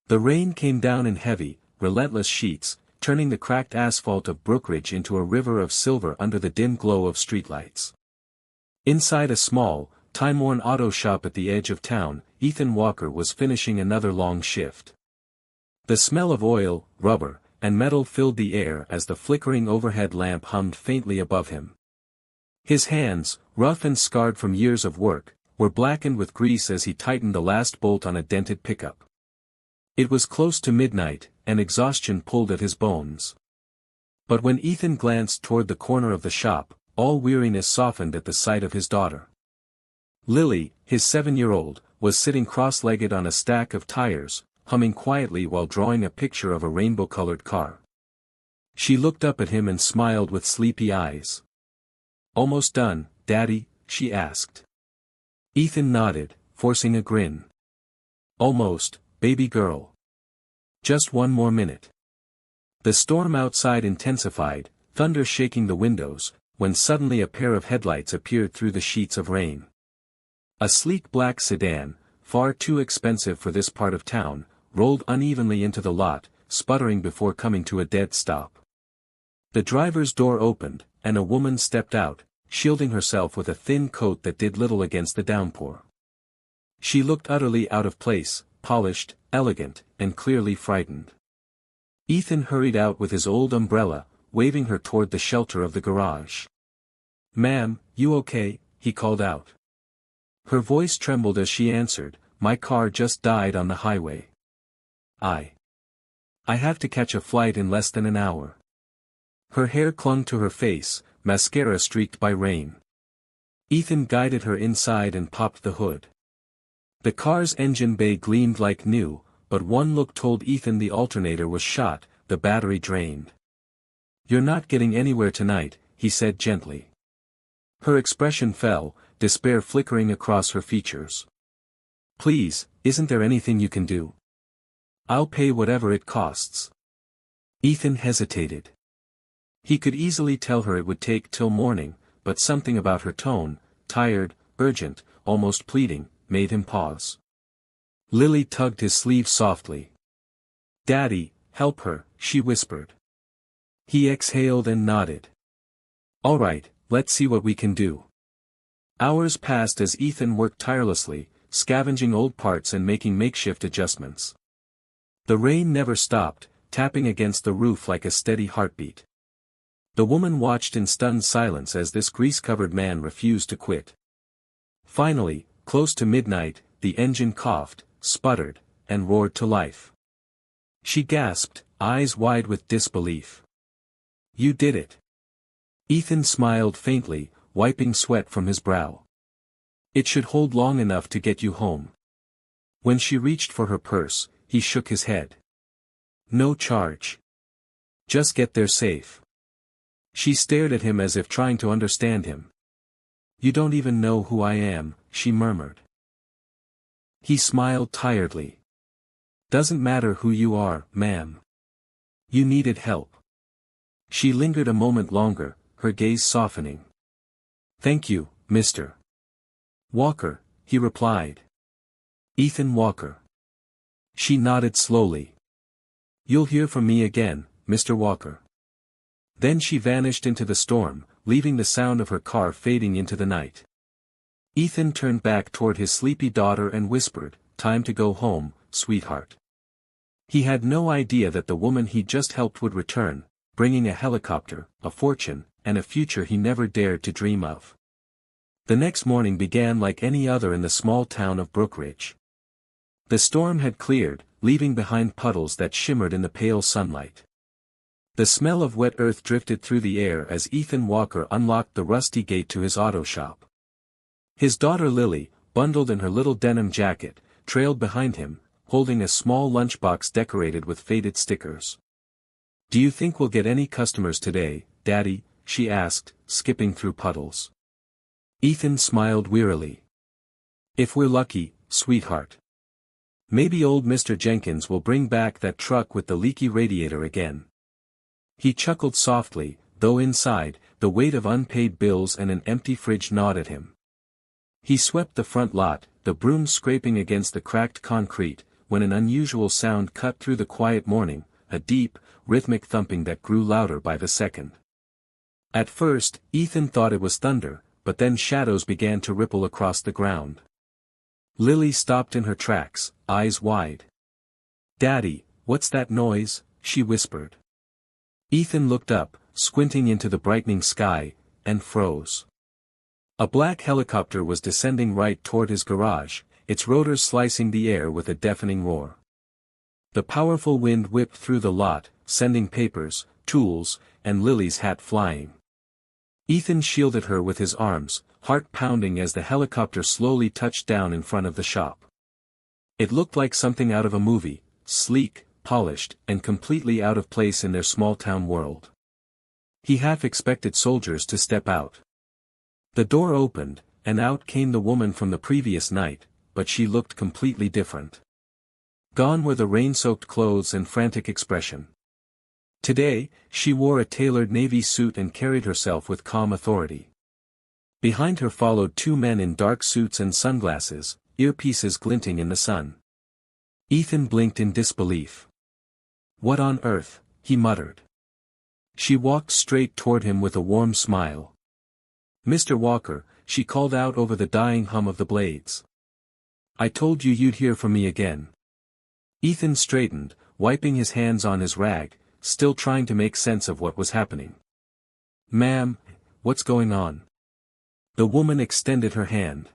The rain came down in heavy, relentless sheets, turning the cracked asphalt of Brookridge into a river of silver under the dim glow of streetlights. Inside a small, time-worn auto shop at the edge of town, Ethan Walker was finishing another long shift. The smell of oil, rubber, and metal filled the air as the flickering overhead lamp hummed faintly above him. His hands, rough and scarred from years of work, were blackened with grease as he tightened the last bolt on a dented pickup. It was close to midnight, and exhaustion pulled at his bones. But when Ethan glanced toward the corner of the shop, all weariness softened at the sight of his daughter. Lily, his 7-year-old, was sitting cross-legged on a stack of tires, humming quietly while drawing a picture of a rainbow-colored car. She looked up at him and smiled with sleepy eyes. "Almost done, Daddy?" she asked. Ethan nodded, forcing a grin. "Almost, baby girl. Just one more minute." The storm outside intensified, thunder shaking the windows, when suddenly a pair of headlights appeared through the sheets of rain. A sleek black sedan, far too expensive for this part of town, rolled unevenly into the lot, sputtering before coming to a dead stop. The driver's door opened, and a woman stepped out, shielding herself with a thin coat that did little against the downpour. She looked utterly out of place, polished, elegant, and clearly frightened. Ethan hurried out with his old umbrella, waving her toward the shelter of the garage. "Ma'am, you okay?" he called out. Her voice trembled as she answered, "My car just died on the highway. I have to catch a flight in less than an hour." Her hair clung to her face, mascara streaked by rain. Ethan guided her inside and popped the hood. The car's engine bay gleamed like new, but one look told Ethan the alternator was shot, the battery drained. "You're not getting anywhere tonight," he said gently. Her expression fell, despair flickering across her features. "Please, isn't there anything you can do? I'll pay whatever it costs." Ethan hesitated. He could easily tell her it would take till morning, but something about her tone, tired, urgent, almost pleading, made him pause. Lily tugged his sleeve softly. "Daddy, help her," she whispered. He exhaled and nodded. "All right, let's see what we can do." Hours passed as Ethan worked tirelessly, scavenging old parts and making makeshift adjustments. The rain never stopped, tapping against the roof like a steady heartbeat. The woman watched in stunned silence as this grease-covered man refused to quit. Finally, close to midnight, the engine coughed, sputtered, and roared to life. She gasped, eyes wide with disbelief. "You did it." Ethan smiled faintly, wiping sweat from his brow. "It should hold long enough to get you home." When she reached for her purse, he shook his head. "No charge. Just get there safe." She stared at him as if trying to understand him. "You don't even know who I am," she murmured. He smiled tiredly. "Doesn't matter who you are, ma'am. You needed help." She lingered a moment longer, her gaze softening. "Thank you, Mr. Walker," he replied. "Ethan Walker." She nodded slowly. "You'll hear from me again, Mr. Walker." Then she vanished into the storm, leaving the sound of her car fading into the night. Ethan turned back toward his sleepy daughter and whispered, "Time to go home, sweetheart." He had no idea that the woman he'd just helped would return, bringing a helicopter, a fortune, and a future he never dared to dream of. The next morning began like any other in the small town of Brookridge. The storm had cleared, leaving behind puddles that shimmered in the pale sunlight. The smell of wet earth drifted through the air as Ethan Walker unlocked the rusty gate to his auto shop. His daughter Lily, bundled in her little denim jacket, trailed behind him, holding a small lunchbox decorated with faded stickers. "Do you think we'll get any customers today, Daddy?" she asked, skipping through puddles. Ethan smiled wearily. "If we're lucky, sweetheart. Maybe old Mr. Jenkins will bring back that truck with the leaky radiator again." He chuckled softly, though inside, the weight of unpaid bills and an empty fridge gnawed at him. He swept the front lot, the broom scraping against the cracked concrete, when an unusual sound cut through the quiet morning, a deep, rhythmic thumping that grew louder by the second. At first, Ethan thought it was thunder, but then shadows began to ripple across the ground. Lily stopped in her tracks, eyes wide. "Daddy, what's that noise?" she whispered. Ethan looked up, squinting into the brightening sky, and froze. A black helicopter was descending right toward his garage, its rotors slicing the air with a deafening roar. The powerful wind whipped through the lot, sending papers, tools, and Lily's hat flying. Ethan shielded her with his arms, heart pounding as the helicopter slowly touched down in front of the shop. It looked like something out of a movie, sleek, polished, and completely out of place in their small-town world. He half expected soldiers to step out. The door opened, and out came the woman from the previous night, but she looked completely different. Gone were the rain-soaked clothes and frantic expression. Today, she wore a tailored navy suit and carried herself with calm authority. Behind her followed two men in dark suits and sunglasses, earpieces glinting in the sun. Ethan blinked in disbelief. "What on earth?" he muttered. She walked straight toward him with a warm smile. "Mr. Walker," she called out over the dying hum of the blades. "I told you you'd hear from me again." Ethan straightened, wiping his hands on his rag, still trying to make sense of what was happening. "Ma'am, what's going on?" The woman extended her hand.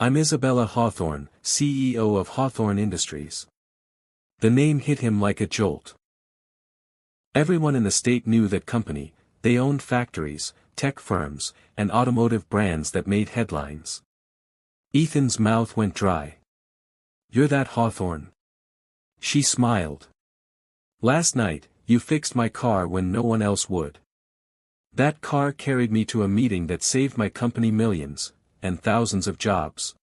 "I'm Isabella Hawthorne, CEO of Hawthorne Industries." The name hit him like a jolt. Everyone in the state knew that company. They owned factories, tech firms, and automotive brands that made headlines. Ethan's mouth went dry. "You're that Hawthorne?" She smiled. "Last night, you fixed my car when no one else would. That car carried me to a meeting that saved my company millions, and thousands of jobs.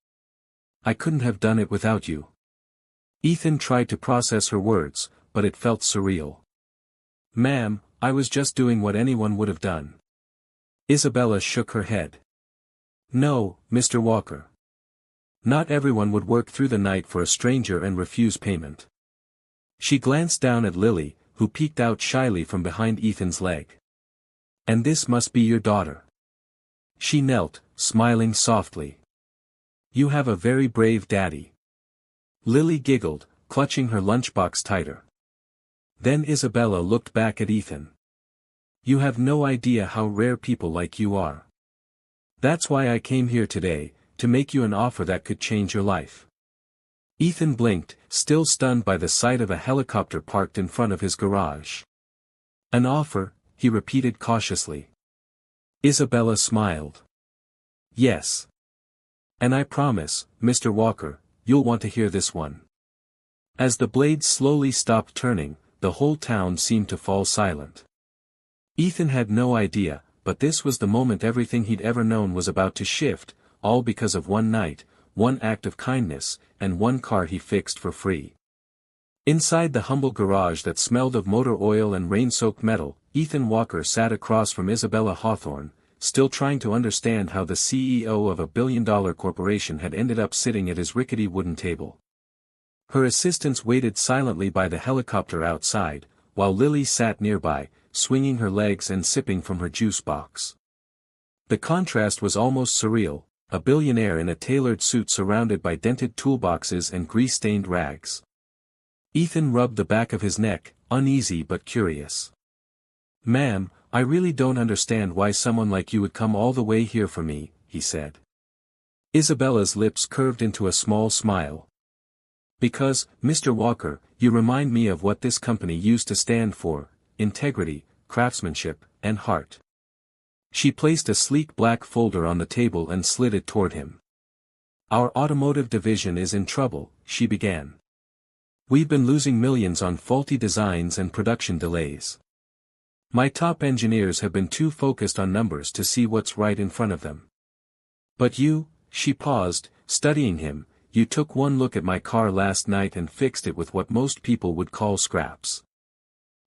I couldn't have done it without you." Ethan tried to process her words, but it felt surreal. "Ma'am, I was just doing what anyone would have done." Isabella shook her head. "No, Mr. Walker. Not everyone would work through the night for a stranger and refuse payment." She glanced down at Lily, who peeked out shyly from behind Ethan's leg. "And this must be your daughter." She knelt, smiling softly. "You have a very brave daddy." Lily giggled, clutching her lunchbox tighter. Then Isabella looked back at Ethan. "You have no idea how rare people like you are. That's why I came here today, to make you an offer that could change your life." Ethan blinked, still stunned by the sight of a helicopter parked in front of his garage. "An offer," he repeated cautiously. Isabella smiled. "Yes. And I promise, Mr. Walker, you'll want to hear this one." As the blades slowly stopped turning, the whole town seemed to fall silent. Ethan had no idea, but this was the moment everything he'd ever known was about to shift, all because of one night, one act of kindness, and one car he fixed for free. Inside the humble garage that smelled of motor oil and rain-soaked metal, Ethan Walker sat across from Isabella Hawthorne, still trying to understand how the CEO of a billion-dollar corporation had ended up sitting at his rickety wooden table. Her assistants waited silently by the helicopter outside, while Lily sat nearby, swinging her legs and sipping from her juice box. The contrast was almost surreal, a billionaire in a tailored suit surrounded by dented toolboxes and grease-stained rags. Ethan rubbed the back of his neck, uneasy but curious. "Ma'am, I really don't understand why someone like you would come all the way here for me," he said. Isabella's lips curved into a small smile. "Because, Mr. Walker, you remind me of what this company used to stand for: integrity, craftsmanship, and heart." She placed a sleek black folder on the table and slid it toward him. "Our automotive division is in trouble," she began. "We've been losing millions on faulty designs and production delays. My top engineers have been too focused on numbers to see what's right in front of them. But you," she paused, studying him, "you took one look at my car last night and fixed it with what most people would call scraps.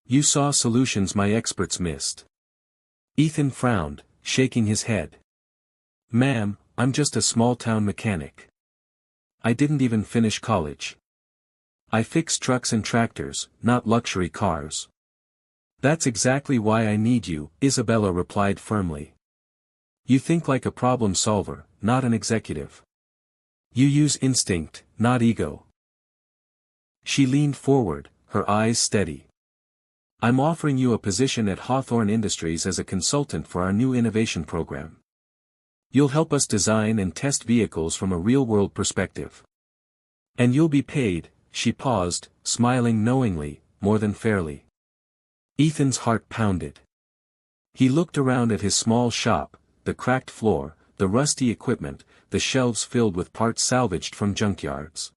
You saw solutions my experts missed." Ethan frowned, shaking his head. "Ma'am, I'm just a small-town mechanic. I didn't even finish college." I fix trucks and tractors, not luxury cars. That's exactly why I need you, Isabella replied firmly. You think like a problem solver, not an executive. You use instinct, not ego. She leaned forward, her eyes steady. I'm offering you a position at Hawthorne Industries as a consultant for our new innovation program. You'll help us design and test vehicles from a real-world perspective. And you'll be paid, she paused, smiling knowingly, more than fairly. Ethan's heart pounded. He looked around at his small shop, the cracked floor, the rusty equipment, the shelves filled with parts salvaged from junkyards.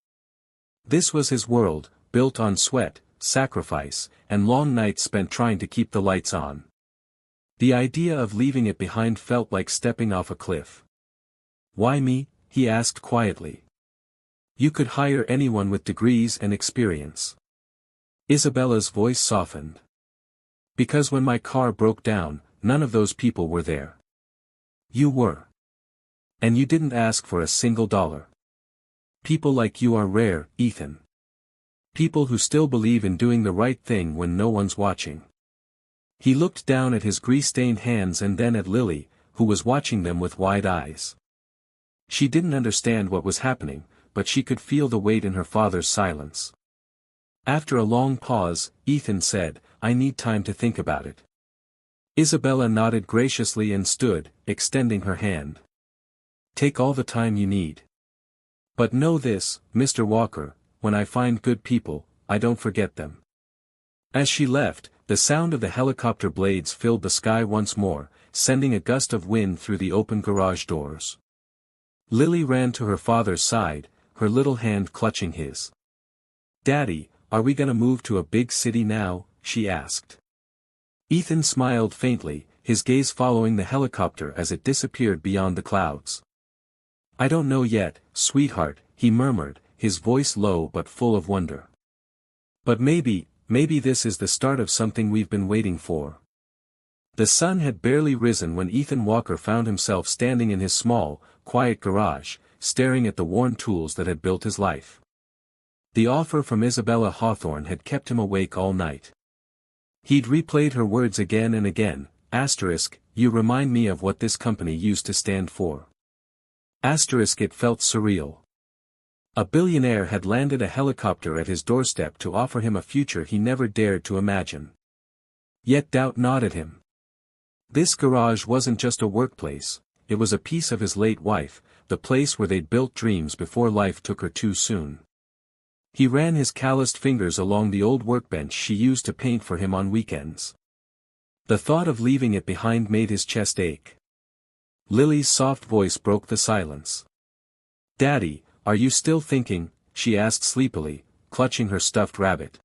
This was his world, built on sweat, sacrifice, and long nights spent trying to keep the lights on. The idea of leaving it behind felt like stepping off a cliff. Why me? He asked quietly. You could hire anyone with degrees and experience. Isabella's voice softened. Because when my car broke down, none of those people were there. You were. And you didn't ask for a single dollar. People like you are rare, Ethan. People who still believe in doing the right thing when no one's watching. He looked down at his grease-stained hands and then at Lily, who was watching them with wide eyes. She didn't understand what was happening, but she could feel the weight in her father's silence. After a long pause, Ethan said, I need time to think about it. Isabella nodded graciously and stood, extending her hand. Take all the time you need. But know this, Mr. Walker, when I find good people, I don't forget them. As she left, the sound of the helicopter blades filled the sky once more, sending a gust of wind through the open garage doors. Lily ran to her father's side, her little hand clutching his. Daddy, are we gonna move to a big city now? She asked. Ethan smiled faintly, his gaze following the helicopter as it disappeared beyond the clouds. I don't know yet, sweetheart, he murmured, his voice low but full of wonder. But maybe this is the start of something we've been waiting for. The sun had barely risen when Ethan Walker found himself standing in his small, quiet garage, staring at the worn tools that had built his life. The offer from Isabella Hawthorne had kept him awake all night. He'd replayed her words again and again, you remind me of what this company used to stand for. It felt surreal. A billionaire had landed a helicopter at his doorstep to offer him a future he never dared to imagine. Yet doubt gnawed at him. This garage wasn't just a workplace, it was a piece of his late wife, the place where they'd built dreams before life took her too soon. He ran his calloused fingers along the old workbench she used to paint for him on weekends. The thought of leaving it behind made his chest ache. Lily's soft voice broke the silence. Daddy, are you still thinking? She asked sleepily, clutching her stuffed rabbit.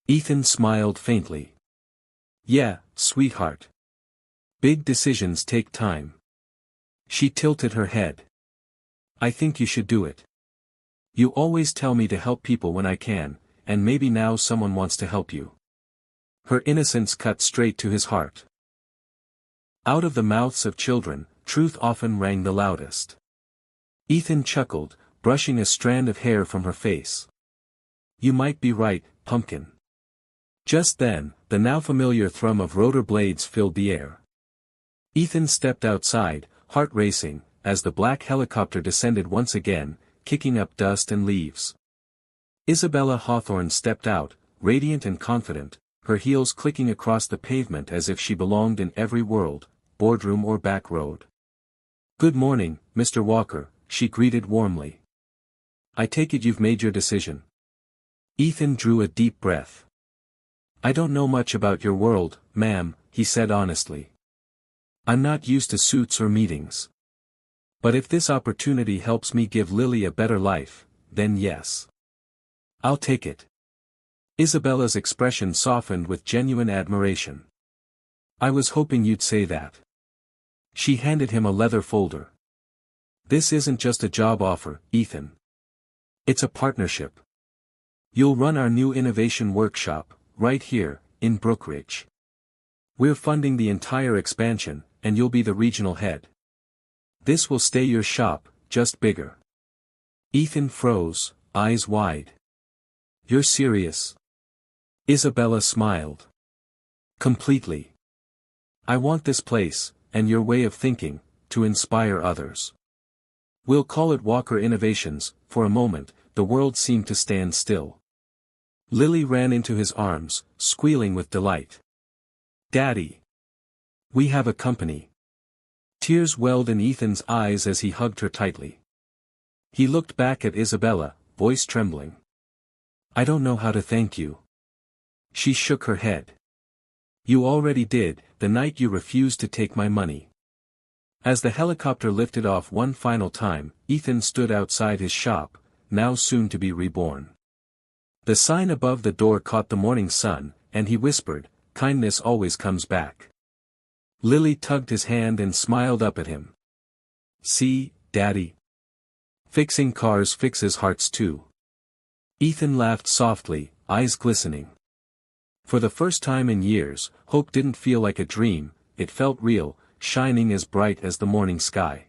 Ethan smiled faintly. Yeah, sweetheart. Big decisions take time. She tilted her head. I think you should do it. You always tell me to help people when I can, and maybe now someone wants to help you. Her innocence cut straight to his heart. Out of the mouths of children, truth often rang the loudest. Ethan chuckled, brushing a strand of hair from her face. You might be right, pumpkin. Just then, the now familiar thrum of rotor blades filled the air. Ethan stepped outside, heart racing, as the black helicopter descended once again, kicking up dust and leaves. Isabella Hawthorne stepped out, radiant and confident, her heels clicking across the pavement as if she belonged in every world, boardroom or back road. Good morning, Mr. Walker, she greeted warmly. I take it you've made your decision. Ethan drew a deep breath. I don't know much about your world, ma'am, he said honestly. I'm not used to suits or meetings. But if this opportunity helps me give Lily a better life, then yes. I'll take it. Isabella's expression softened with genuine admiration. I was hoping you'd say that. She handed him a leather folder. This isn't just a job offer, Ethan. It's a partnership. You'll run our new innovation workshop, right here, in Brookridge. We're funding the entire expansion, and you'll be the regional head. This will stay your shop, just bigger. Ethan froze, eyes wide. You're serious? Isabella smiled. Completely. I want this place, and your way of thinking, to inspire others. We'll call it Walker Innovations. For a moment, the world seemed to stand still. Lily ran into his arms, squealing with delight. Daddy! We have a company. Tears welled in Ethan's eyes as he hugged her tightly. He looked back at Isabella, voice trembling. I don't know how to thank you. She shook her head. You already did, the night you refused to take my money. As the helicopter lifted off one final time, Ethan stood outside his shop, now soon to be reborn. The sign above the door caught the morning sun, and he whispered, Kindness always comes back. Lily tugged his hand and smiled up at him. See, Daddy. Fixing cars fixes hearts too. Ethan laughed softly, eyes glistening. For the first time in years, hope didn't feel like a dream, it felt real, shining as bright as the morning sky.